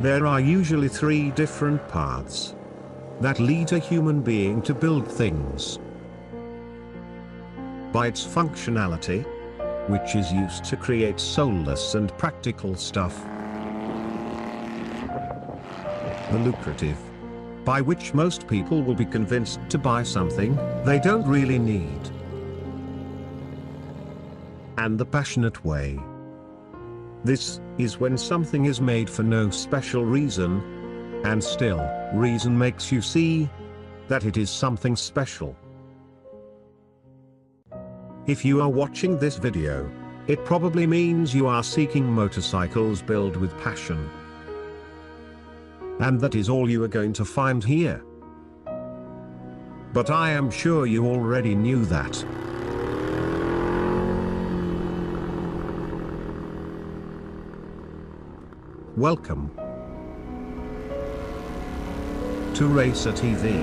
There are usually three different paths that lead a human being to build things. By its functionality, which is used to create soulless and practical stuff. The lucrative, by which most people will be convinced to buy something they don't really need. And the passionate way. This is when something is made for no special reason, and still, reason makes you see that it is something special. If you are watching this video, it probably means you are seeking motorcycles built with passion. And that is all you are going to find here. But I am sure you already knew that. Welcome to Racer TV.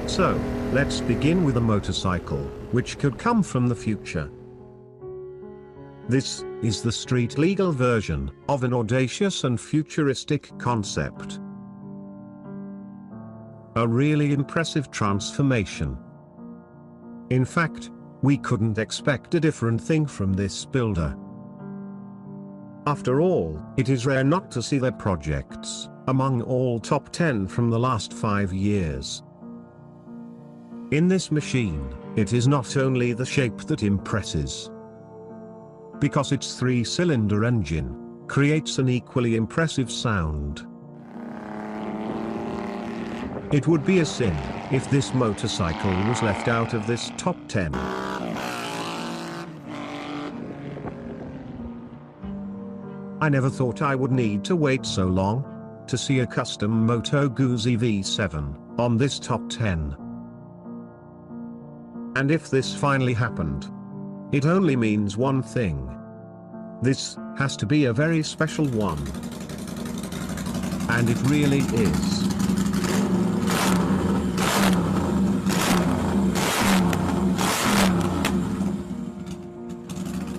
So, let's begin with a motorcycle, which could come from the future. This is the street-legal version of an audacious and futuristic concept. A really impressive transformation. In fact, we couldn't expect a different thing from this builder. After all, it is rare not to see their projects among all top 10 from the last 5 years. In this machine, it is not only the shape that impresses, because its 3-cylinder engine creates an equally impressive sound. It would be a sin if this motorcycle was left out of this top 10. I never thought I would need to wait so long to see a custom Moto Guzzi V7 on this top 10. And if this finally happened, it only means one thing. This has to be a very special one. And it really is.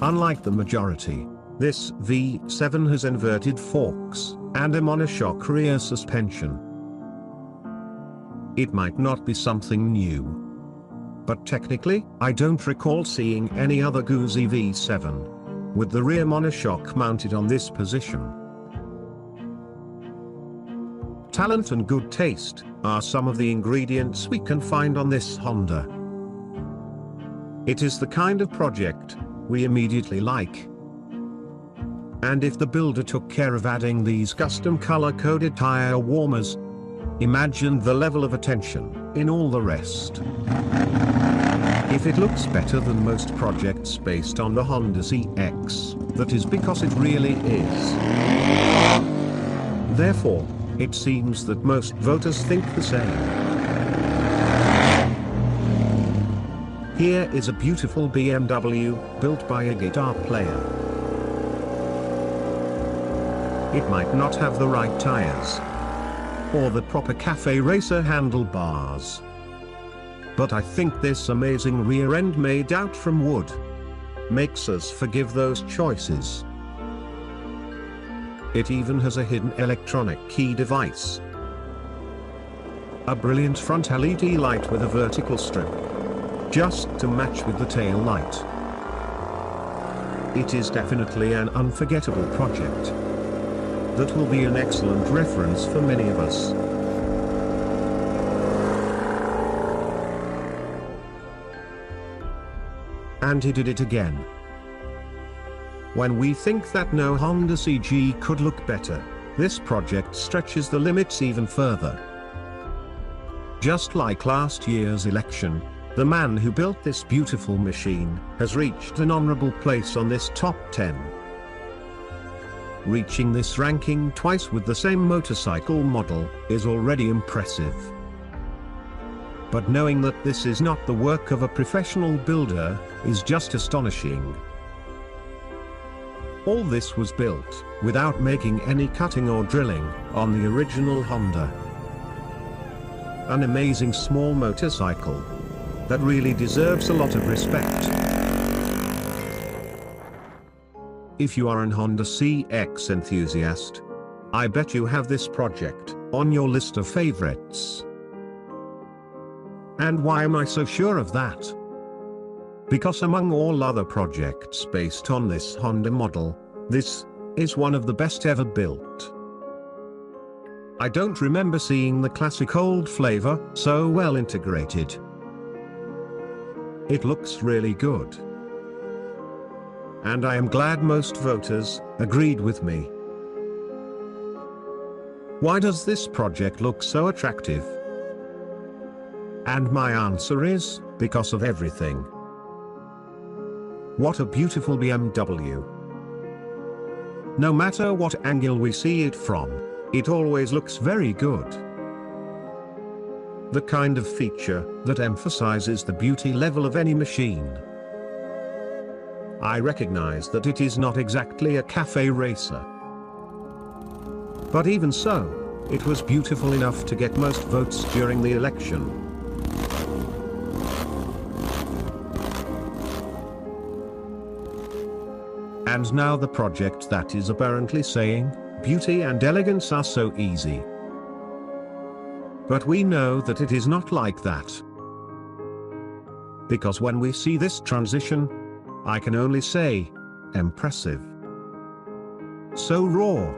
Unlike the majority, this V7 has inverted forks and a monoshock rear suspension. It might not be something new, but technically, I don't recall seeing any other Guzzi V7 with the rear monoshock mounted on this position. Talent and good taste are some of the ingredients we can find on this Honda. It is the kind of project we immediately like. And if the builder took care of adding these custom color-coded tire warmers, imagine the level of attention in all the rest. If it looks better than most projects based on the Honda CX, that is because it really is. Therefore, it seems that most voters think the same. Here is a beautiful BMW, built by a guitar player. It might not have the right tires, or the proper cafe racer handlebars. But I think this amazing rear end made out from wood makes us forgive those choices. It even has a hidden electronic key device. A brilliant front LED light with a vertical strip, just to match with the tail light. It is definitely an unforgettable project that will be an excellent reference for many of us. And he did it again. When we think that no Honda CG could look better, this project stretches the limits even further. Just like last year's election, the man who built this beautiful machine has reached an honorable place on this top 10. Reaching this ranking twice with the same motorcycle model is already impressive. But knowing that this is not the work of a professional builder is just astonishing. All this was built without making any cutting or drilling on the original Honda. An amazing small motorcycle that really deserves a lot of respect. If you are an Honda CX enthusiast, I bet you have this project on your list of favorites. And why am I so sure of that? Because among all other projects based on this Honda model, this is one of the best ever built. I don't remember seeing the classic old flavor so well integrated. It looks really good. And I am glad most voters agreed with me. Why does this project look so attractive? And my answer is, because of everything. What a beautiful BMW. No matter what angle we see it from, it always looks very good. The kind of feature that emphasizes the beauty level of any machine. I recognize that it is not exactly a cafe racer. But even so, it was beautiful enough to get most votes during the election. And now the project that is apparently saying, beauty and elegance are so easy. But we know that it is not like that. Because when we see this transition, I can only say, impressive. So raw,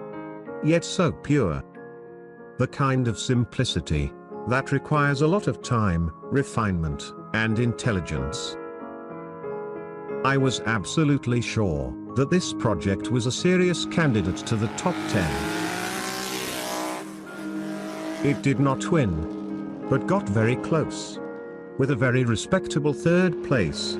yet so pure. The kind of simplicity that requires a lot of time, refinement, and intelligence. I was absolutely sure that this project was a serious candidate to the top 10. It did not win, but got very close, with a very respectable third place.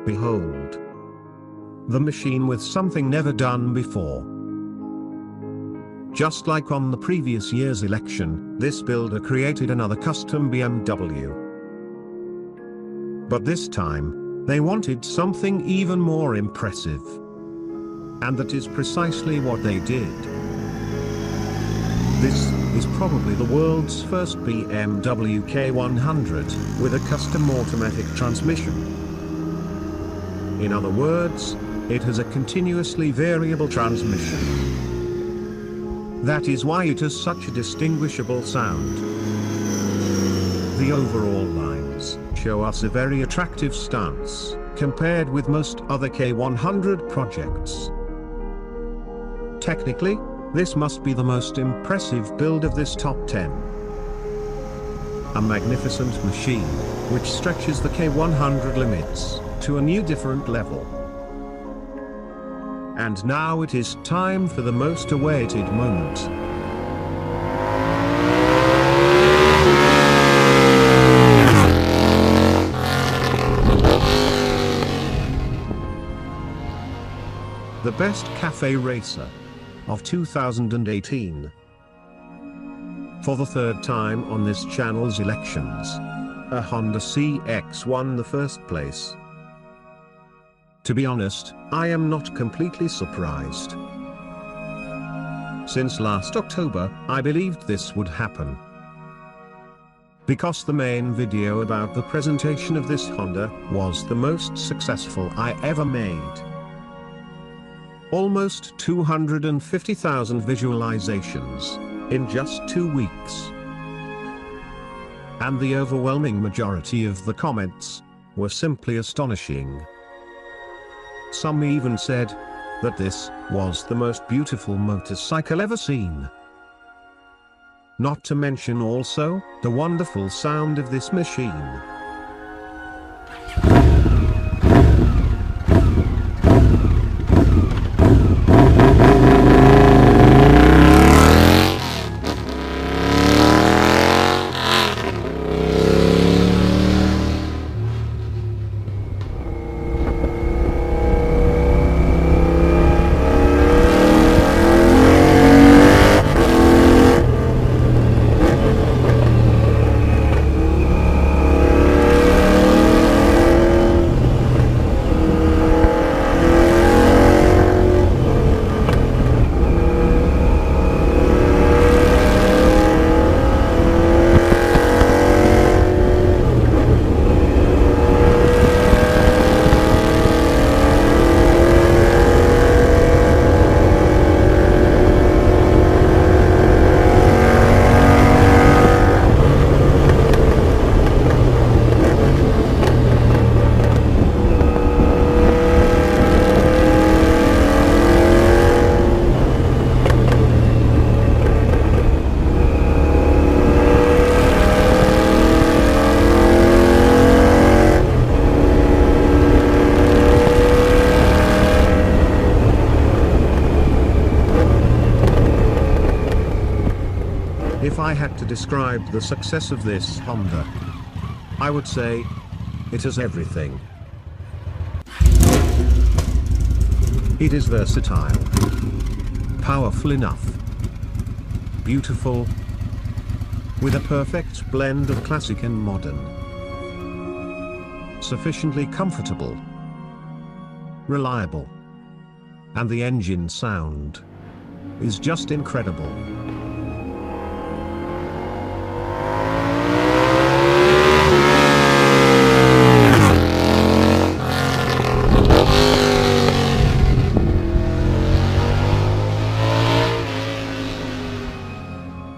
Behold, the machine with something never done before. Just like on the previous year's election, this builder created another custom BMW. But this time, they wanted something even more impressive. And that is precisely what they did. This is probably the world's first BMW K100 with a custom automatic transmission. In other words, it has a continuously variable transmission. That is why it has such a distinguishable sound. The overall lines show us a very attractive stance, compared with most other K100 projects. Technically, this must be the most impressive build of this top 10. A magnificent machine, which stretches the K100 limits to a new different level. And now it is time for the most awaited moment. The best cafe racer of 2018. For the third time on this channel's elections, a Honda CX won the first place. To be honest, I am not completely surprised. Since last October, I believed this would happen. Because the main video about the presentation of this Honda was the most successful I ever made. Almost 250,000 visualizations in just 2 weeks. And the overwhelming majority of the comments were simply astonishing. Some even said that this was the most beautiful motorcycle ever seen. Not to mention also the wonderful sound of this machine. If I had to describe the success of this Honda, I would say, it has everything. It is versatile, powerful enough, beautiful, with a perfect blend of classic and modern, sufficiently comfortable, reliable, and the engine sound is just incredible.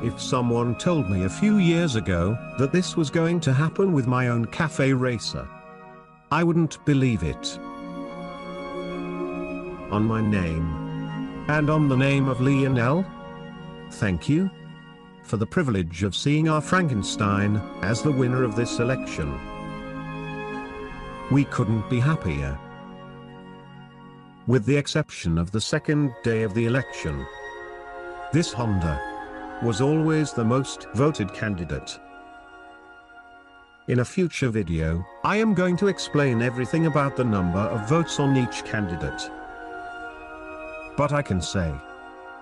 If someone told me a few years ago that this was going to happen with my own cafe racer, I wouldn't believe it. On my name, and on the name of Lionel, thank you for the privilege of seeing our Frankenstein as the winner of this election. We couldn't be happier. With the exception of the second day of the election, this Honda was always the most voted candidate. In a future video, I am going to explain everything about the number of votes on each candidate. But I can say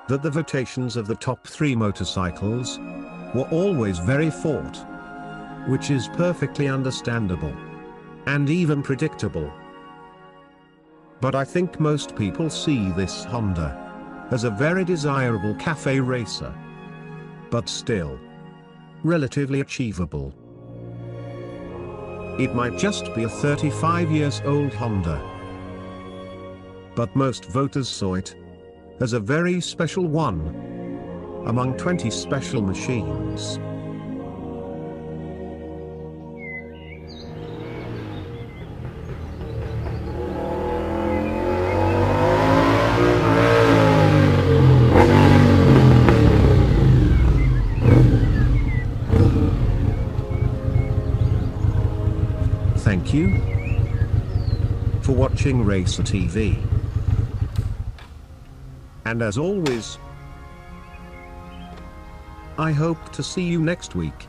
that the votations of the top 3 motorcycles were always very fought, which is perfectly understandable and even predictable. But I think most people see this Honda as a very desirable cafe racer, but still relatively achievable. It might just be a 35-year-old Honda, but most voters saw it as a very special one among 20 special machines. Thank you for watching Racer TV. And as always, I hope to see you next week.